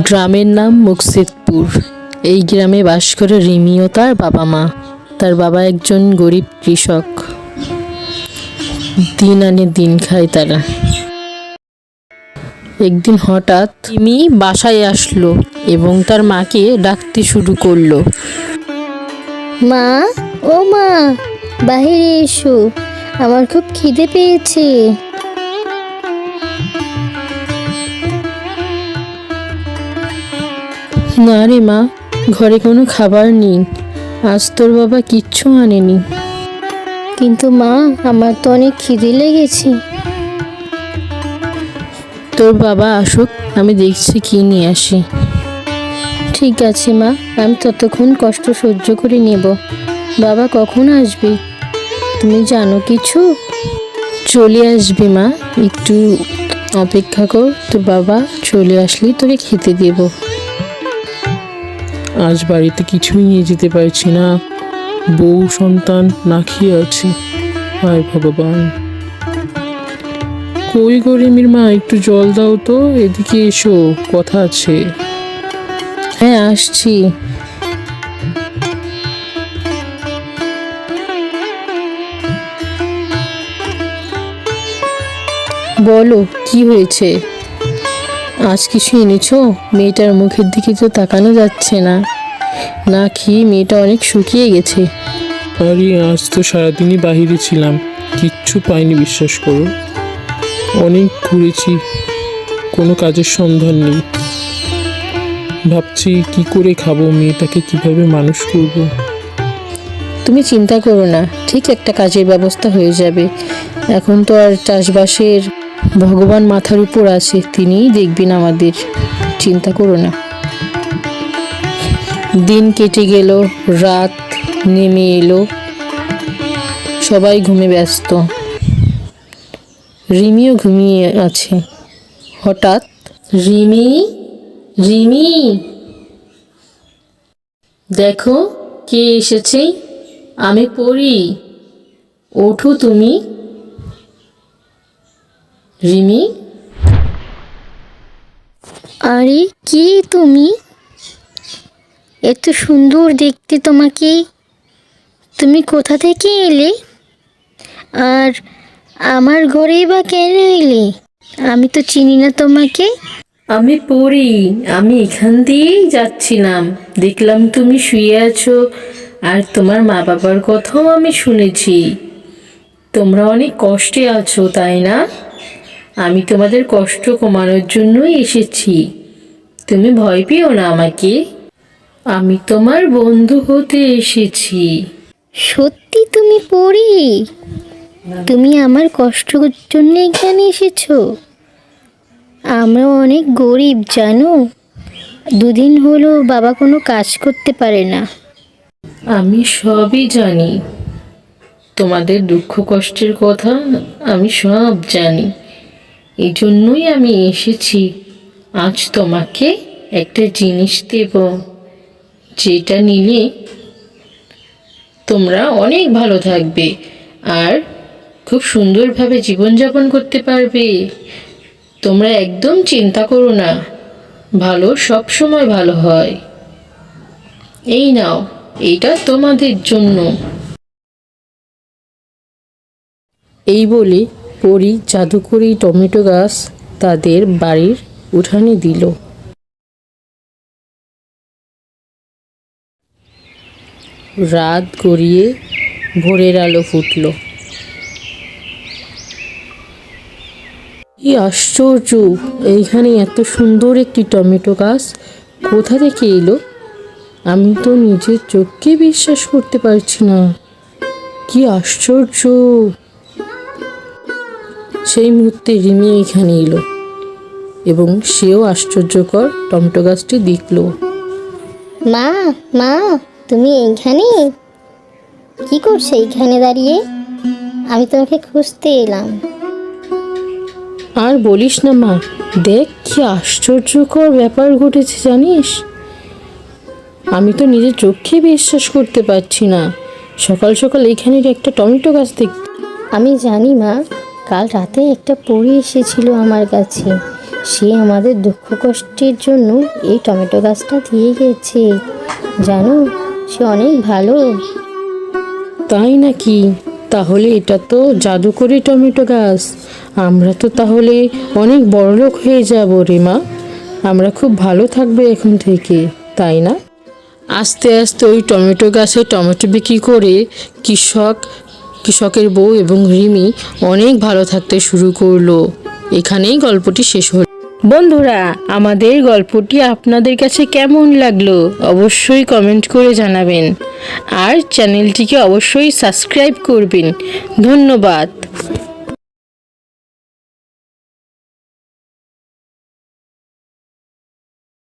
গ্রামের নাম মুকসিদপুর। এই গ্রামে বাস করে রিমি ও তার বাবা মা। তার বাবা একজন গরিব কৃষক। দিন আনে দিন খায় তারা। একদিন হঠাৎ রিমি বাসায় আসলো এবং তার মাকে ডাকতে শুরু করলো। মা, ও মা, বাহিরে এসো, আমার খুব খিদে পেয়েছে। না রে মা, ঘরে কোনো খাবার নেই, আজ তোর বাবা কিচ্ছু আনেনি। কিন্তু মা, আমার তো অনেক খিদে লেগেছে। তোর বাবা আসুক, আমি দেখছি কি নিয়ে আসি। ঠিক আছে মা, আমি ততক্ষণ কষ্ট সহ্য করে নেব। বাবা কখন আসবে তুমি জানো কিছু? চলে আসবি মা, একটু অপেক্ষা কর, তোর বাবা চলে আসলেই তোকে খেতে দেব। আজ বাড়িতে কিছুই নিয়ে যেতে পারছি না, বউ সন্তান না খেয়ে আছে। হায় ভগবান। কই গো রিমির মা, একটু জল দাও তো, এদিকে এসো, কথা আছে। হ্যাঁ, আসছি। বলো, কি হয়েছে? আজ কিছু এনেছো? মেয়েটার মুখের দিকে তো তাকানো যাচ্ছে না, না খেয়ে মেয়েটা অনেক শুকিয়ে গেছে। আরে আজ তো সারাদিনই বাহিরে ছিলাম, কিচ্ছু পাইনি, বিশ্বাস করো। অনেক ঘুরেছি, কোনো কাজের সন্ধান নেই। ভাবছি কি করে খাবো, মেয়েটাকে কিভাবে মানুষ করব। তুমি চিন্তা করো না, ঠিক একটা কাজের ব্যবস্থা হয়ে যাবে। এখন তো আর চাষবাসের ভগবান মাথার উপর আছে, তিনিই দেখবেন আমাদের, চিন্তা করো না। দিন কেটে গেল, রাত নেমে এলো, সবাই ঘুমে ব্যস্ত, রিমিও ঘুমিয়ে আছে। হঠাৎ রিমি, রিমি, দেখো কে এসেছে, আমি পড়ি, ওঠো তুমি। রিমি, আরে কি তুমি? এত সুন্দর দেখতে তোমাকে, তুমি কোথা থেকে এলে? আর আমার ঘরেই বা কেন এলে? আমি তো চিনি না তোমাকে। আমি পড়ি, আমি এখান দিয়েই যাচ্ছিলাম, দেখলাম তুমি শুয়ে আছো, আর তোমার মা বাবার কথাও আমি শুনেছি। তোমরা অনেক কষ্টে আছো, তাই না? আমি তোমাদের কষ্ট কমানোর জন্যই এসেছি। তুমি ভয় পেও না আমাকে, আমি তোমার বন্ধু হতে এসেছি। সত্যি তুমি পড়ি? তুমি আমার কষ্টের জন্য এখানে এসেছো? আমরা অনেক গরিব জানো, দুদিন হলো বাবা কোনো কাজ করতে পারে না। আমি সবই জানি, তোমাদের দুঃখ কষ্টের কথা আমি সব জানি, এই জন্যই আমি এসেছি। আজ তোমাকে একটা জিনিস দেব, যেটা নিলে তোমরা অনেক ভালো থাকবে আর খুব সুন্দরভাবে জীবনযাপন করতে পারবে। তোমরা একদম চিন্তা করো না, ভালো সব সময় ভালো হয়। এই নাও, এইটা তোমাদের জন্য। এই বলে পরী জাদুকরি টমেটো গাছ তাদের বাড়ির উঠানে দিল। রাত গড়িয়ে ভোরের আলো ফুটল। কি আশ্চর্য, এইখানে এত সুন্দর একটি টমেটো গাছ কোথা থেকে এলো? আমি তো নিজের চোখকে বিশ্বাস করতে পারছি না, কি আশ্চর্য। সেই মুহূর্তে রিমি এখানে এলো এবং সেও আশ্চর্যকর টমেটো গাছটি দেখল। মা, মা, তুমি এইখানে কি করছো? এইখানে দাঁড়িয়ে আমি তোমাকে খুঁজতে এলাম। আর বলিস না মা, দেখ কি আশ্চর্যকর ব্যাপার ঘটেছে জানিস? আমি তো নিজের চোখে বিশ্বাস করতে পারছি না, সকাল সকাল এখানে একটা টমেটো গাছ দেখতে। আমি জানি মা, কাল রাতে একটা পরী এসেছিল আমার কাছে, সে আমাদের দুঃখ কষ্টের জন্য এই টমেটো গাছটা দিয়ে গেছে। জানো, সে অনেক ভালো। তাই নাকি? তাহলে এটা তো জাদুকরি টমেটো গাছ। আমরা তো তাহলে অনেক বড়লোক হয়ে যাব রে মা। আমরা খুব ভালো থাকবো এখন থেকে, তাই না? আস্তে আস্তে ওই টমেটো গাছে টমেটো বিক্রি করে কৃষকের বউ এবং রিমি অনেক ভালো থাকতে শুরু করলো। এখানেই গল্পটি শেষ হলো। বন্ধুরা, আমাদের গল্পটি আপনাদের কাছে কেমন লাগলো অবশ্যই কমেন্ট করে জানাবেন, আর চ্যানেলটিকে অবশ্যই সাবস্ক্রাইব করবেন। ধন্যবাদ।